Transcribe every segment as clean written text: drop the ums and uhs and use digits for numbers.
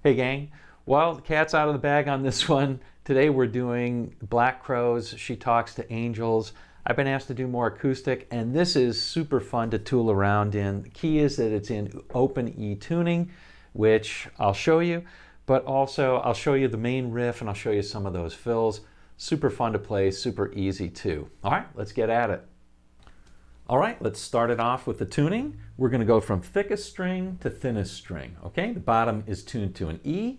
Hey gang, well, the cat's out of the bag on this one. Today we're doing Black Crowes, She Talks to Angels. I've been asked to do more acoustic, and this is super fun to tool around in. The key is that it's in open E tuning, which I'll show you, but also I'll show you the main riff and I'll show you some of those fills. Super fun to play, super easy too. All right, let's get at it. All right, let's start it off with the tuning. We're going to go from thickest string to thinnest string, okay? The bottom is tuned to an E.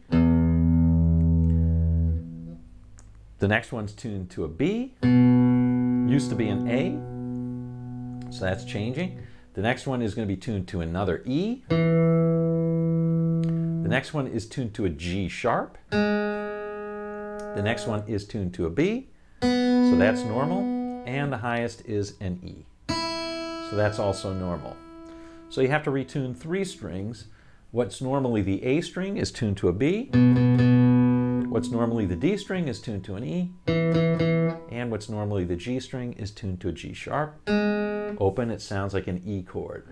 The next one's tuned to a B. Used to be an A, so that's changing. The next one is going to be tuned to another E. The next one is tuned to a G sharp. The next one is tuned to a B, so that's normal. And the highest is an E. So that's also normal. So you have to retune 3 strings. What's normally the A string is tuned to a B. What's normally the D string is tuned to an E. And what's normally the G string is tuned to a G sharp. Open, it sounds like an E chord.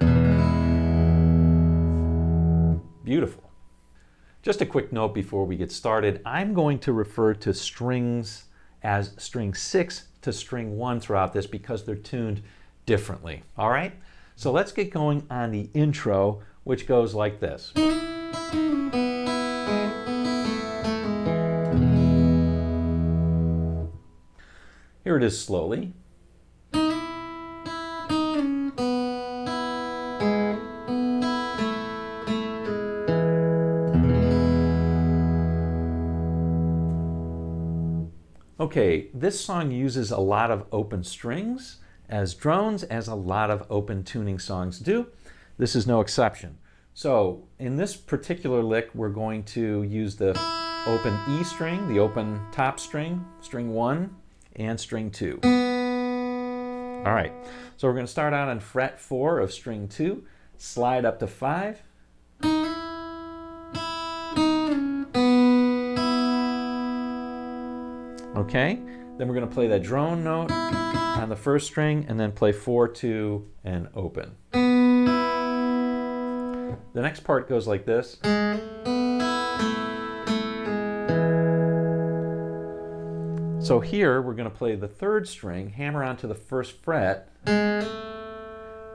Beautiful. Just a quick note before we get started. I'm going to refer to strings as string 6 to string 1 throughout this because they're tuned differently. All right, so let's get going on the intro, which goes like this. Here it is slowly. Okay, this song uses a lot of open strings as drones, as a lot of open tuning songs do. This is no exception. So in this particular lick, we're going to use the open E string, the open top string, string 1, and string 2. All right, so we're going to start out on fret 4 of string 2, slide up to 5, okay, then we're going to play that drone note on the first string and then play 4, 2, and open. The next part goes like this. So here we're going to play the 3rd string, hammer onto the 1st fret, and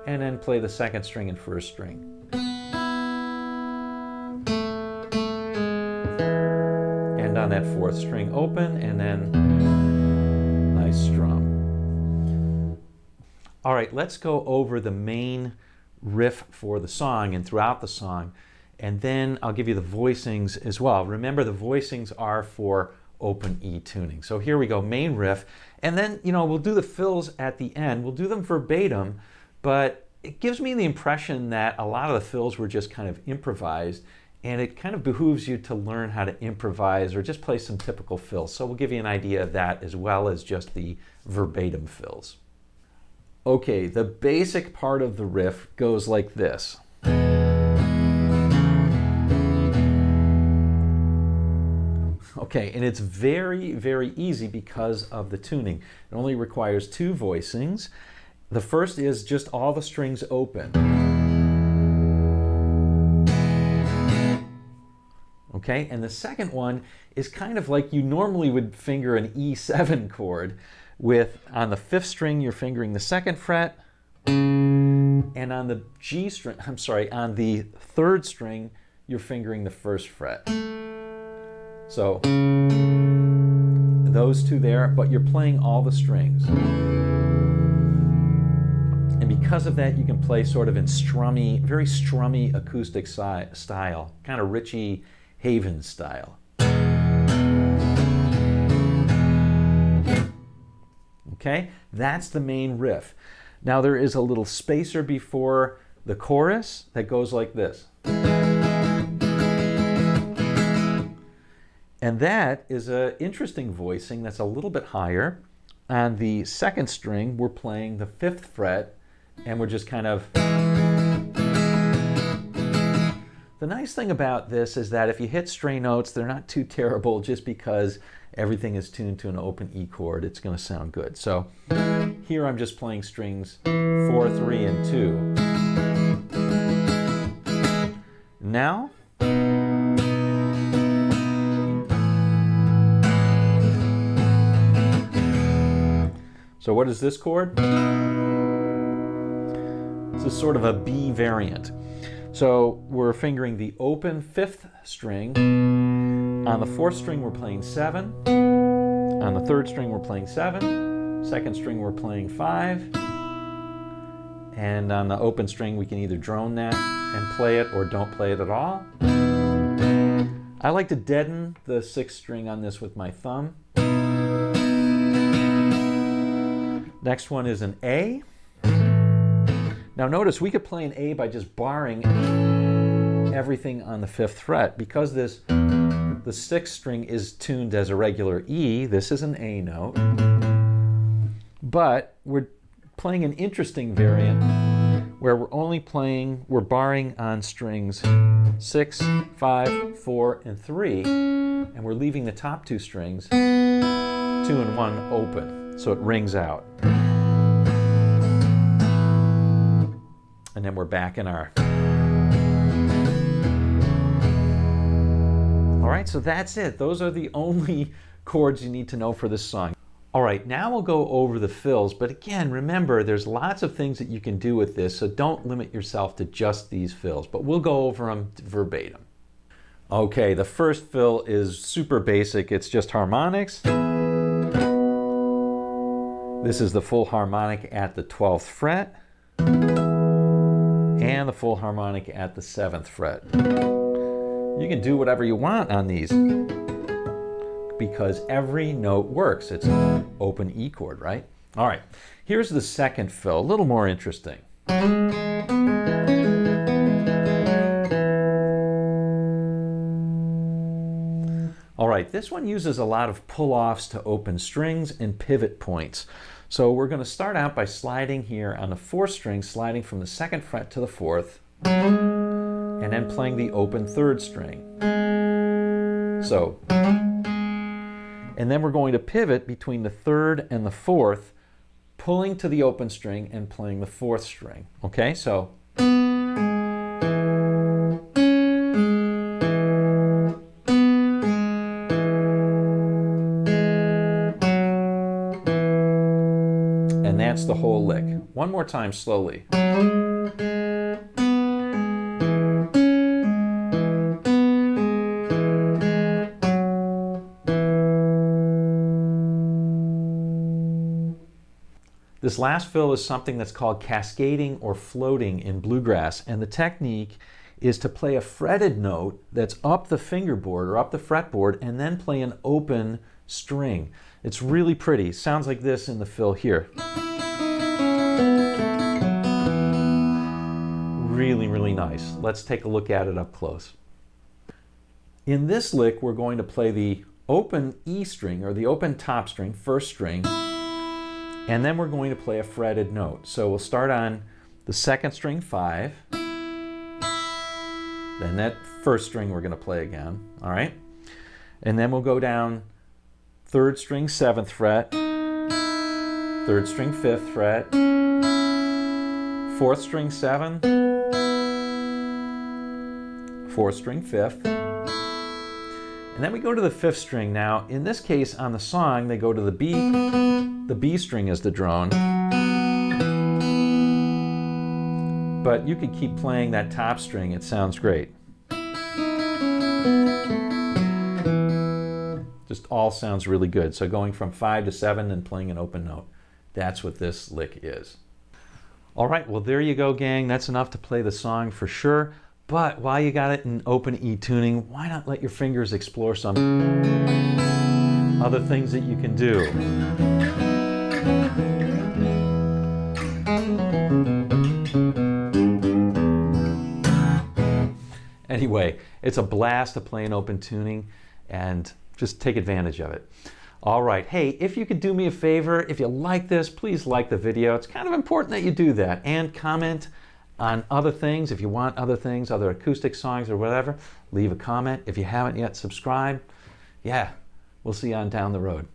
then play the 2nd string and 1st string. And on that 4th string open, and then nice strum. All right, let's go over the main riff for the song and throughout the song, and then I'll give you the voicings as well. Remember, the voicings are for open E tuning. So here we go, main riff, and then, you know, we'll do the fills at the end. We'll do them verbatim, but it gives me the impression that a lot of the fills were just kind of improvised, and it kind of behooves you to learn how to improvise or just play some typical fills. So we'll give you an idea of that as well as just the verbatim fills. Okay, the basic part of the riff goes like this. Okay, and it's very, very easy because of the tuning. It only requires 2 voicings. The first is just all the strings open. Okay, and the second one is kind of like you normally would finger an E7 chord with, on the 5th string, you're fingering the 2nd fret, and on the G string, on the 3rd string, you're fingering the 1st fret. So those 2 there, but you're playing all the strings. And because of that, you can play sort of in strummy, very strummy acoustic style, kind of Richie Havens style. Okay, that's the main riff. Now there is a little spacer before the chorus that goes like this. And that is an interesting voicing that's a little bit higher. On the 2nd string, we're playing the 5th fret, and we're just kind of... The nice thing about this is that if you hit stray notes, they're not too terrible just because everything is tuned to an open E chord. It's going to sound good. So here I'm just playing strings 4, 3, and 2. Now So what is this chord? This is sort of a B variant. So we're fingering the open 5th string. On the 4th string we're playing 7. On the 3rd string we're playing 7. 2nd string we're playing 5. And on the open string we can either drone that and play it or don't play it at all. I like to deaden the 6th string on this with my thumb. Next one is an A. Now notice we could play an A by just barring everything on the 5th fret. Because the 6th string is tuned as a regular E, this is an A note. But we're playing an interesting variant where we're barring on strings 6, 5, 4, and 3, and we're leaving the top 2 strings, 2 and 1, open, so it rings out. And then we're back in our... All right, so that's it. Those are the only chords you need to know for this song. All right, now we'll go over the fills, but again, remember, there's lots of things that you can do with this, so don't limit yourself to just these fills, but we'll go over them verbatim. Okay, the first fill is super basic. It's just harmonics. This is the full harmonic at the 12th fret and the full harmonic at the 7th fret. You can do whatever you want on these because every note works. It's an open E chord, right? All right, here's the second fill, a little more interesting. All right, this one uses a lot of pull-offs to open strings and pivot points. So we're going to start out by sliding here on the 4th string, sliding from the 2nd fret to the 4th, and then playing the open 3rd string. So, and then we're going to pivot between the 3rd and the 4th, pulling to the open string and playing the 4th string. Okay, so. And that's the whole lick. One more time slowly. This last fill is something that's called cascading or floating in bluegrass, and the technique is to play a fretted note that's up the fingerboard or up the fretboard and then play an open string. It's really pretty. Sounds like this in the fill here. Really, really nice. Let's take a look at it up close. In this lick, we're going to play the open E string or the open top string, 1st string, and then we're going to play a fretted note. So we'll start on the 2nd string 5, then that 1st string we're going to play again, all right? And then we'll go down 3rd string 7th fret, 3rd string 5th fret, 4th string 7, 4th string 5th, and then we go to the 5th string. Now, in this case, on the song, they go to the B string is the drone, but you could keep playing that top string. It sounds great. Just all sounds really good. So going from 5 to 7 and playing an open note, that's what this lick is. All right, well, there you go, gang. That's enough to play the song for sure. But while you got it in open E tuning, why not let your fingers explore some other things that you can do? Anyway, it's a blast to play in open tuning, and just take advantage of it. All right, hey, if you could do me a favor, if you like this, please like the video. It's kind of important that you do that, and comment on other things. If you want other things, other acoustic songs or whatever, leave a comment. If you haven't yet subscribed, yeah, we'll see you on down the road.